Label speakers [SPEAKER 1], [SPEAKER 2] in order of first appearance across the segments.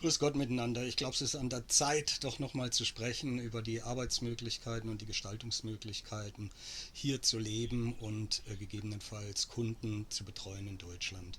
[SPEAKER 1] Grüß Gott miteinander. Ich glaube, es ist an der Zeit, doch nochmal zu sprechen über die Arbeitsmöglichkeiten und die Gestaltungsmöglichkeiten, hier zu leben und gegebenenfalls Kunden zu betreuen in Deutschland.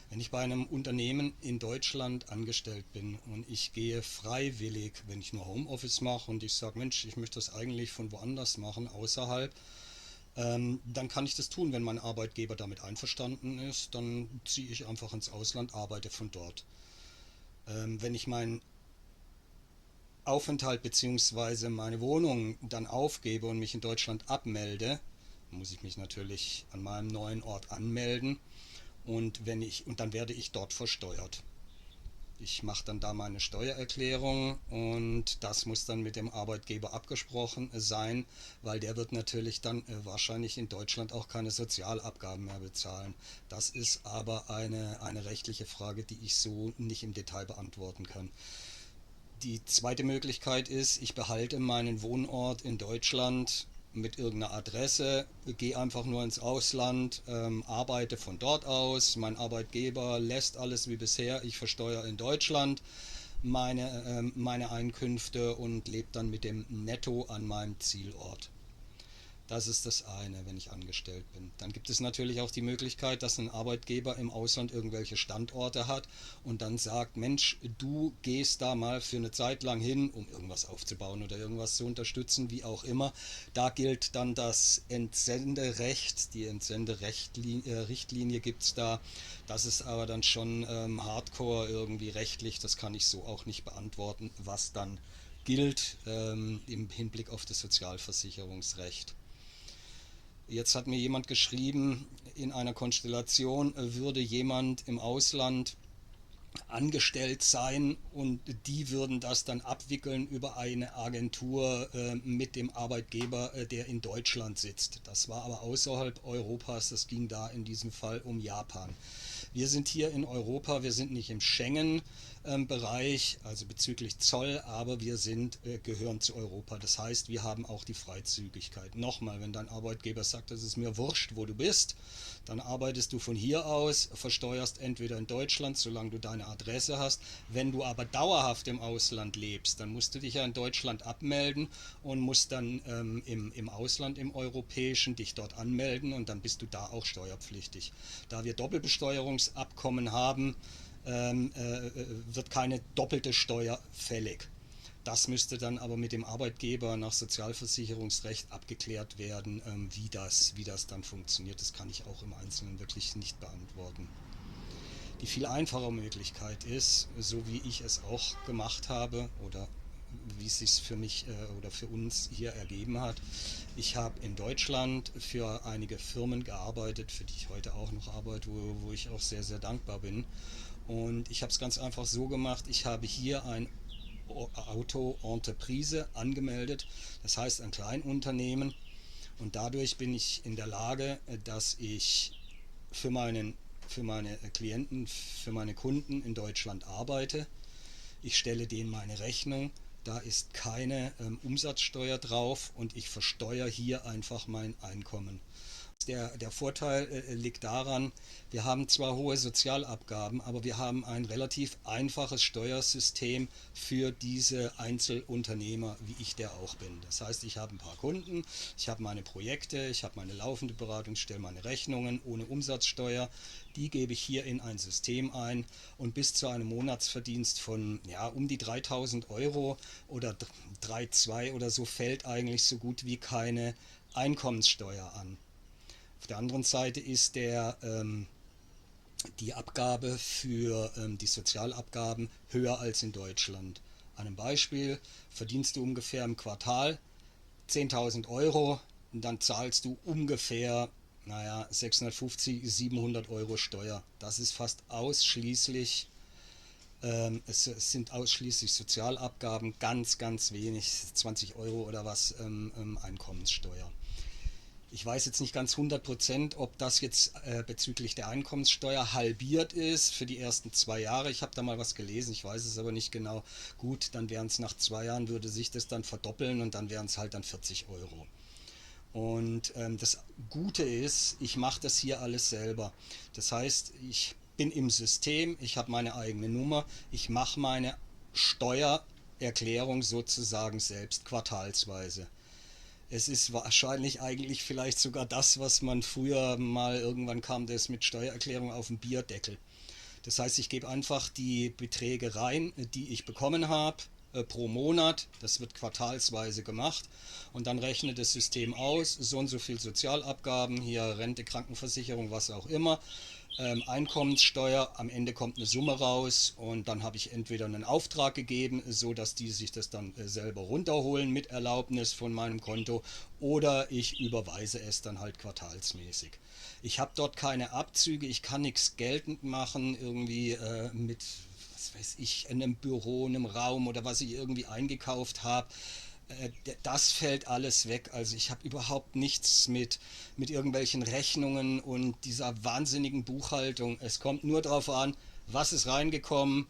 [SPEAKER 1] Wenn ich bei einem Unternehmen in Deutschland angestellt bin und ich gehe freiwillig, wenn ich nur Homeoffice mache und ich sage, Mensch, ich möchte das eigentlich von woanders machen, außerhalb, dann kann ich das tun, wenn mein Arbeitgeber damit einverstanden ist. Dann ziehe ich einfach ins Ausland, arbeite von dort. Wenn ich meinen Aufenthalt bzw. meine Wohnung dann aufgebe und mich in Deutschland abmelde, muss ich mich natürlich an meinem neuen Ort anmelden und dann werde ich dort versteuert. Ich mache dann da meine Steuererklärung und das muss dann mit dem Arbeitgeber abgesprochen sein, weil der wird natürlich dann wahrscheinlich in Deutschland auch keine Sozialabgaben mehr bezahlen. Das ist aber eine rechtliche Frage, die ich so nicht im Detail beantworten kann. Die zweite Möglichkeit ist, ich behalte meinen Wohnort in Deutschland mit irgendeiner Adresse, gehe einfach nur ins Ausland, arbeite von dort aus, mein Arbeitgeber lässt alles wie bisher, ich versteuere in Deutschland meine Einkünfte und lebe dann mit dem Netto an meinem Zielort. Das ist das eine, wenn ich angestellt bin. Dann gibt es natürlich auch die Möglichkeit, dass ein Arbeitgeber im Ausland irgendwelche Standorte hat und dann sagt, Mensch, du gehst da mal für eine Zeit lang hin, um irgendwas aufzubauen oder irgendwas zu unterstützen, wie auch immer. Da gilt dann das Entsenderecht, die Entsenderichtlinie gibt es da. Das ist aber dann schon hardcore irgendwie rechtlich, das kann ich so auch nicht beantworten, was dann gilt im Hinblick auf das Sozialversicherungsrecht. Jetzt hat mir jemand geschrieben, in einer Konstellation würde jemand im Ausland angestellt sein und die würden das dann abwickeln über eine Agentur mit dem Arbeitgeber, der in Deutschland sitzt. Das war aber außerhalb Europas, das ging da in diesem Fall um Japan. Wir sind hier in Europa, wir sind nicht im Schengen-Bereich, also bezüglich Zoll, aber gehören zu Europa. Das heißt, wir haben auch die Freizügigkeit. Nochmal, wenn dein Arbeitgeber sagt, es ist mir wurscht, wo du bist, dann arbeitest du von hier aus, versteuerst entweder in Deutschland, solange du deine Adresse hast. Wenn du aber dauerhaft im Ausland lebst, dann musst du dich ja in Deutschland abmelden und musst dann im Ausland, im europäischen, dich dort anmelden und dann bist du da auch steuerpflichtig. Da wir Doppelbesteuerungsabkommen haben, wird keine doppelte Steuer fällig. Das müsste dann aber mit dem Arbeitgeber nach Sozialversicherungsrecht abgeklärt werden, wie das dann funktioniert. Das kann ich auch im Einzelnen wirklich nicht beantworten. Die viel einfache Möglichkeit ist, so wie ich es auch gemacht habe oder wie es sich für mich oder für uns hier ergeben hat. Ich habe in Deutschland für einige Firmen gearbeitet, für die ich heute auch noch arbeite, wo ich auch sehr, sehr dankbar bin. Und ich habe es ganz einfach so gemacht, ich habe hier ein Auto-Entreprise angemeldet, das heißt ein Kleinunternehmen. Und dadurch bin ich in der Lage, dass ich für, meinen, für meine Klienten, für meine Kunden in Deutschland arbeite. Ich stelle denen meine Rechnung, da ist keine Umsatzsteuer drauf und ich versteuere hier einfach mein Einkommen. Der Vorteil liegt daran, wir haben zwar hohe Sozialabgaben, aber wir haben ein relativ einfaches Steuersystem für diese Einzelunternehmer, wie ich der auch bin. Das heißt, ich habe ein paar Kunden, ich habe meine Projekte, ich habe meine laufende Beratung, ich stelle meine Rechnungen ohne Umsatzsteuer. Die gebe ich hier in ein System ein und bis zu einem Monatsverdienst von um die 3.000 € oder 3,2 oder so fällt eigentlich so gut wie keine Einkommenssteuer an. Auf der anderen Seite ist die Abgabe für die Sozialabgaben höher als in Deutschland. An einem Beispiel, verdienst du ungefähr im Quartal 10.000 € und dann zahlst du ungefähr 650, 700 € Steuer. Das ist fast ausschließlich, es sind ausschließlich Sozialabgaben, ganz, ganz wenig, 20 € oder was Einkommenssteuer. Ich weiß jetzt nicht ganz 100%, ob das jetzt bezüglich der Einkommenssteuer halbiert ist für die ersten 2 Jahre. Ich habe da mal was gelesen, ich weiß es aber nicht genau. Gut, dann wären es nach 2 Jahren, würde sich das dann verdoppeln und dann wären es halt dann 40 €. Und das Gute ist, ich mache das hier alles selber. Das heißt, ich bin im System, ich habe meine eigene Nummer, ich mache meine Steuererklärung sozusagen selbst quartalsweise. Es ist wahrscheinlich eigentlich vielleicht sogar das, was man früher mal, irgendwann kam das mit Steuererklärung auf den Bierdeckel. Das heißt, ich gebe einfach die Beträge rein, die ich bekommen habe, pro Monat. Das wird quartalsweise gemacht. Und dann rechnet das System aus, so und so viel Sozialabgaben, hier Rente, Krankenversicherung, was auch immer. Einkommenssteuer, am Ende kommt eine Summe raus und dann habe ich entweder einen Auftrag gegeben, so dass die sich das dann selber runterholen mit Erlaubnis von meinem Konto, oder ich überweise es dann halt quartalsmäßig. Ich habe dort keine Abzüge, ich kann nichts geltend machen, irgendwie mit, was weiß ich, einem Büro, einem Raum oder was ich irgendwie eingekauft habe. Das fällt alles weg. Also ich habe überhaupt nichts mit irgendwelchen Rechnungen und dieser wahnsinnigen Buchhaltung. Es kommt nur darauf an, was ist reingekommen,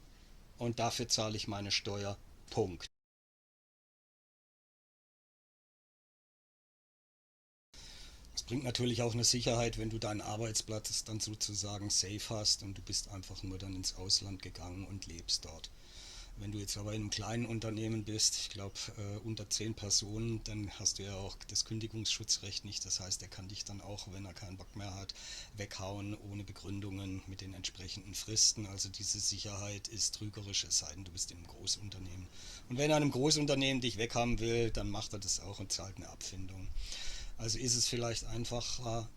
[SPEAKER 1] und dafür zahle ich meine Steuer. Punkt. Es bringt natürlich auch eine Sicherheit, wenn du deinen Arbeitsplatz dann sozusagen safe hast und du bist einfach nur dann ins Ausland gegangen und lebst dort. Wenn du jetzt aber in einem kleinen Unternehmen bist, ich glaube unter 10 Personen, dann hast du ja auch das Kündigungsschutzrecht nicht. Das heißt, er kann dich dann auch, wenn er keinen Bock mehr hat, weghauen ohne Begründungen mit den entsprechenden Fristen. Also diese Sicherheit ist trügerisch, es sei denn, du bist in einem Großunternehmen. Und wenn er in einem Großunternehmen dich weghaben will, dann macht er das auch und zahlt eine Abfindung. Also ist es vielleicht einfacher,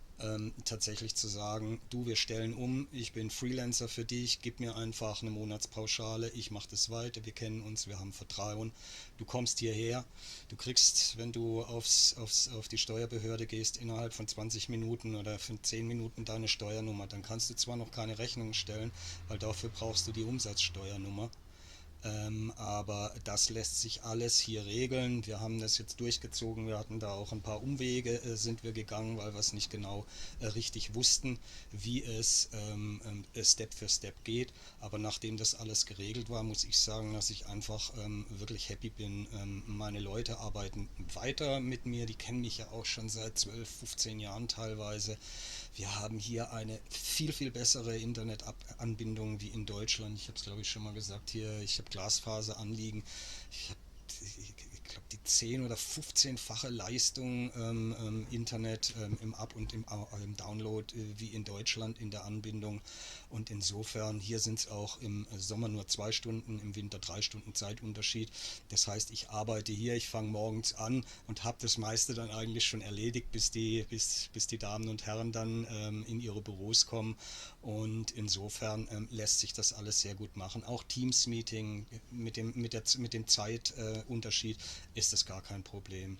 [SPEAKER 1] tatsächlich zu sagen, du, wir stellen um, ich bin Freelancer für dich, gib mir einfach eine Monatspauschale, ich mache das weiter, wir kennen uns, wir haben Vertrauen, du kommst hierher, du kriegst, wenn du auf die Steuerbehörde gehst, innerhalb von 20 Minuten oder von 10 Minuten deine Steuernummer, dann kannst du zwar noch keine Rechnung stellen, weil dafür brauchst du die Umsatzsteuernummer, aber das lässt sich alles hier regeln. Wir haben das jetzt durchgezogen. Wir hatten da auch ein paar Umwege, sind wir gegangen, weil wir es nicht genau richtig wussten, wie es Step für Step geht. Aber nachdem das alles geregelt war, muss ich sagen, dass ich einfach wirklich happy bin. Meine Leute arbeiten weiter mit mir. Die kennen mich ja auch schon seit 12, 15 Jahren teilweise. Wir haben hier eine viel, viel bessere Internetanbindung wie in Deutschland. Ich habe es, glaube ich, schon mal gesagt hier. Ich habe Glasfaser anliegen. Ich habe, ich glaube, die 10- oder 15-fache Leistung Internet im Up- und im Download wie in Deutschland in der Anbindung. Und insofern, hier sind es auch im Sommer nur 2 Stunden, im Winter 3 Stunden Zeitunterschied. Das heißt, ich arbeite hier, ich fange morgens an und habe das meiste dann eigentlich schon erledigt, bis die Damen und Herren dann in ihre Büros kommen. Und insofern lässt sich das alles sehr gut machen. Auch Teams-Meeting mit dem Zeitunterschied ist das gar kein Problem.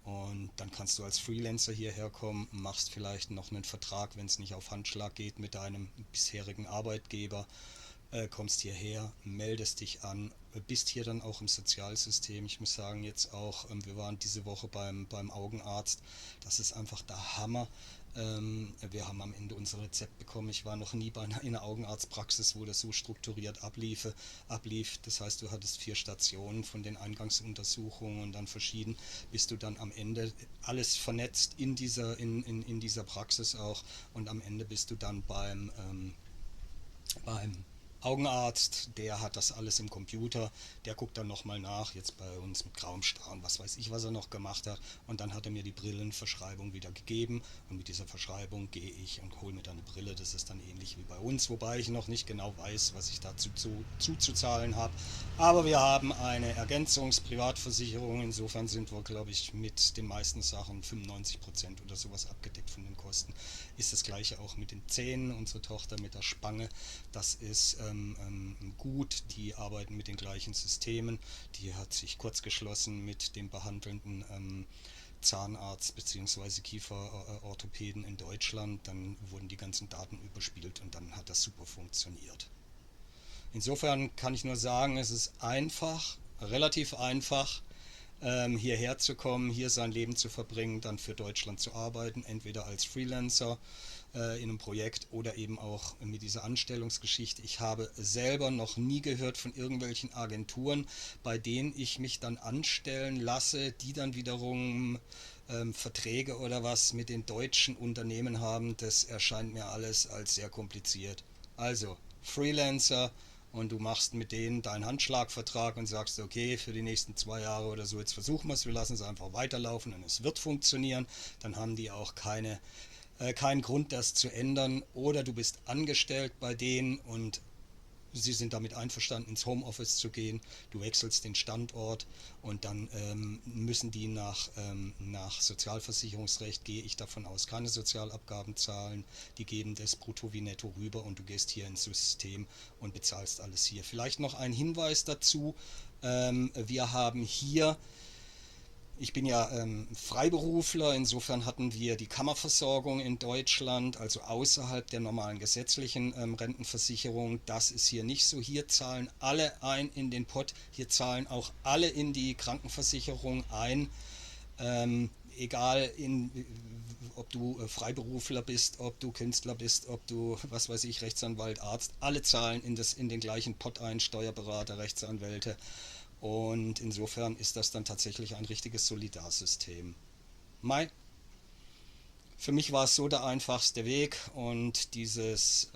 [SPEAKER 1] Und dann kannst du als Freelancer hierher kommen, machst vielleicht noch einen Vertrag, wenn es nicht auf Handschlag geht, mit deinem bisherigen Arbeitgeber, kommst hierher, meldest dich an, bist hier dann auch im Sozialsystem. Ich muss sagen, jetzt auch, wir waren diese Woche beim Augenarzt, das ist einfach der Hammer. Wir haben am Ende unser Rezept bekommen. Ich war noch nie in einer Augenarztpraxis, wo das so strukturiert ablief. Das heißt, du hattest 4 Stationen von den Eingangsuntersuchungen und dann verschieden, bist du dann am Ende alles vernetzt in dieser Praxis auch, und am Ende bist du dann beim Augenarzt, der hat das alles im Computer, der guckt dann nochmal nach, jetzt bei uns mit grauem Star und was weiß ich, was er noch gemacht hat, und dann hat er mir die Brillenverschreibung wieder gegeben, und mit dieser Verschreibung gehe ich und hole mir dann eine Brille. Das ist dann ähnlich wie bei uns, wobei ich noch nicht genau weiß, was ich dazu zuzuzahlen habe, aber wir haben eine Ergänzungsprivatversicherung, insofern sind wir, glaube ich, mit den meisten Sachen 95% oder sowas abgedeckt von den Kosten. Ist das gleiche auch mit den Zähnen, unsere Tochter mit der Spange, das ist gut, die arbeiten mit den gleichen Systemen. Die hat sich kurz geschlossen mit dem behandelnden Zahnarzt bzw. Kieferorthopäden in Deutschland. Dann wurden die ganzen Daten überspielt und dann hat das super funktioniert. Insofern kann ich nur sagen, es ist einfach, relativ einfach, hierher zu kommen, hier sein Leben zu verbringen, dann für Deutschland zu arbeiten, entweder als Freelancer in einem Projekt oder eben auch mit dieser Anstellungsgeschichte. Ich habe selber noch nie gehört von irgendwelchen Agenturen, bei denen ich mich dann anstellen lasse, die dann wiederum Verträge oder was mit den deutschen Unternehmen haben. Das erscheint mir alles als sehr kompliziert. Also Freelancer, und du machst mit denen deinen Handschlagvertrag und sagst, okay, für die nächsten 2 Jahre oder so, jetzt versuchen wir es, wir lassen es einfach weiterlaufen und es wird funktionieren. Dann haben die auch keinen Grund, das zu ändern. Oder du bist angestellt bei denen und sie sind damit einverstanden, ins Homeoffice zu gehen. Du wechselst den Standort und dann müssen die nach Sozialversicherungsrecht, gehe ich davon aus, keine Sozialabgaben zahlen. Die geben das brutto wie netto rüber und du gehst hier ins System und bezahlst alles hier. Vielleicht noch ein Hinweis dazu. Wir haben hier, ich bin ja Freiberufler, insofern hatten wir die Kammerversorgung in Deutschland, also außerhalb der normalen gesetzlichen Rentenversicherung. Das ist hier nicht so. Hier zahlen alle ein in den Pott, hier zahlen auch alle in die Krankenversicherung ein, egal ob du Freiberufler bist, ob du Künstler bist, ob du, was weiß ich, Rechtsanwalt, Arzt, alle zahlen in den gleichen Pott ein, Steuerberater, Rechtsanwälte. Und insofern ist das dann tatsächlich ein richtiges Solidarsystem. Mai, für mich war es so der einfachste Weg, und dieses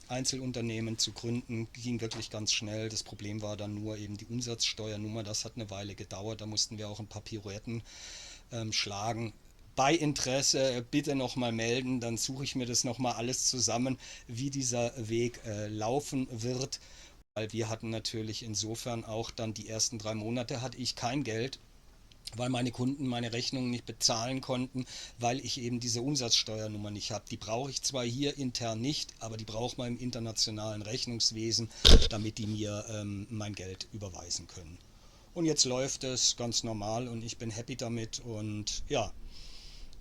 [SPEAKER 1] Einzelunternehmen zu gründen ging wirklich ganz schnell. Das Problem war dann nur eben die Umsatzsteuernummer, das hat eine Weile gedauert, da mussten wir auch ein paar Pirouetten schlagen. Bei Interesse bitte nochmal melden, dann suche ich mir das nochmal alles zusammen, wie dieser Weg laufen wird. Weil wir hatten natürlich insofern auch dann die ersten 3 Monate hatte ich kein Geld, weil meine Kunden meine Rechnungen nicht bezahlen konnten, weil ich eben diese Umsatzsteuernummer nicht habe. Die brauche ich zwar hier intern nicht, aber die braucht man im internationalen Rechnungswesen, damit die mir mein Geld überweisen können. Und jetzt läuft es ganz normal und ich bin happy damit, und ja,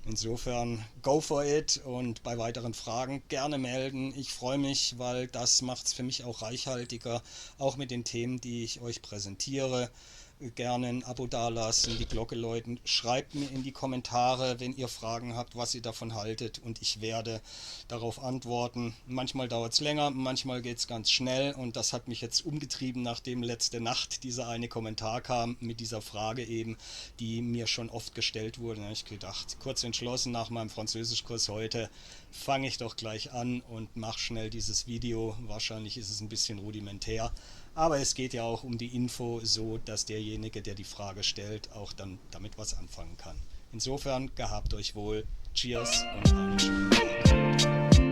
[SPEAKER 1] insofern, go for it, und bei weiteren Fragen gerne melden. Ich freue mich, weil das macht es für mich auch reichhaltiger, auch mit den Themen, die ich euch präsentiere. Gerne ein Abo dalassen, die Glocke läuten. Schreibt mir in die Kommentare, wenn ihr Fragen habt, was ihr davon haltet, und ich werde darauf antworten. Manchmal dauert es länger, manchmal geht es ganz schnell, und das hat mich jetzt umgetrieben, nachdem letzte Nacht dieser eine Kommentar kam mit dieser Frage eben, die mir schon oft gestellt wurde. Da habe ich gedacht, kurz entschlossen nach meinem Französischkurs heute, fange ich doch gleich an und mache schnell dieses Video. Wahrscheinlich ist es ein bisschen rudimentär, aber es geht ja auch um die Info, so dass derjenige, der die Frage stellt, auch dann damit was anfangen kann. Insofern, gehabt euch wohl, Cheers und einen schönen Tag.